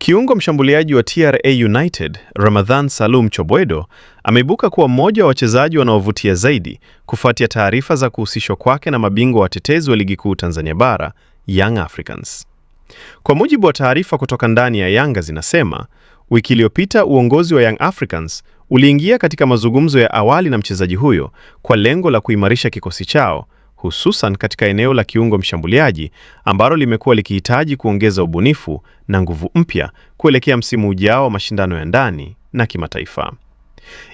Kiungo mshambuliaji wa TRA United, Ramadhan Salum Chobwedo, ameibuka kuwa mmoja wa wachezaji wanaovutia zaidi kufuatia taarifa za kuhusishwa kwake na mabingwa watetezi wa Ligi Kuu Tanzania Bara, Young Africans. Kwa mujibu wa taarifa kutoka ndani ya Yanga zinasema, wiki iliyopita uongozi wa Young Africans uliingia katika mazungumzo ya awali na mchezaji huyo kwa lengo la kuimarisha kikosi chao, hususan katika eneo la kiungo mshambuliaji ambalo limekuwa likihitaji kuongeza ubunifu na nguvu mpya kuelekea msimu ujao wa mashindano ya ndani na kimataifa.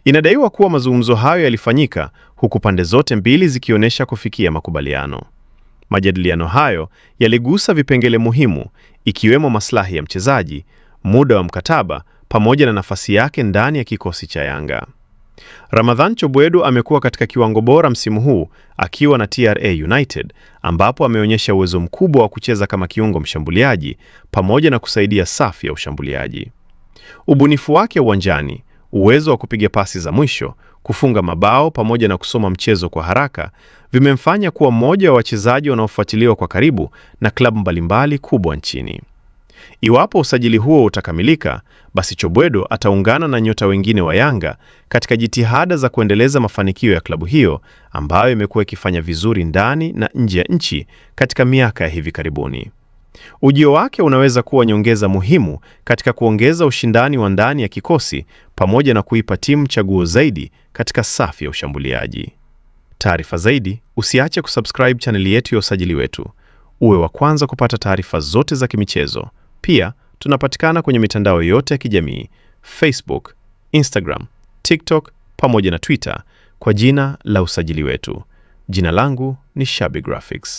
Inadaiwa kuwa mazungumzo hayo yalifanyika huku pande zote mbili zikionyesha kufikia makubaliano. Majadiliano hayo yaligusa vipengele muhimu ikiwemo maslahi ya mchezaji, muda wa mkataba pamoja na nafasi yake ndani ya kikosi cha Yanga. Ramadhan Chobwedo amekuwa katika kiwango bora msimu huu akiwa na TRA United, ambapo ameonyesha uwezo mkubwa wa kucheza kama kiungo mshambuliaji pamoja na kusaidia safu ya ushambuliaji. Ubunifu wake uwanjani, uwezo wa kupiga pasi za mwisho, kufunga mabao pamoja na kusoma mchezo kwa haraka vimemfanya kuwa mmoja wa wachezaji wanaofuatiliwa kwa karibu na klabu mbalimbali kubwa nchini. Iwapo usajili huo utakamilika, basi Chobwedo ataungana na nyota wengine wa Yanga katika jitihada za kuendeleza mafanikio ya klabu hiyo ambayo imekuwa ikifanya vizuri ndani na nje ya nchi katika miaka ya hivi karibuni. Ujio wake unaweza kuwa nyongeza muhimu katika kuongeza ushindani wa ndani ya kikosi pamoja na kuipa timu chaguo zaidi katika safu ya ushambuliaji. Taarifa zaidi, usiache kusubscribe chaneli yetu ya Usajili Wetu, uwe wa kwanza kupata taarifa zote za kimichezo. Pia, tunapatikana kwenye mitandao yote ya kijamii, Facebook, Instagram, TikTok, pamoja na Twitter kwa jina la Usajili Wetu. Jina langu ni Shabi Graphics.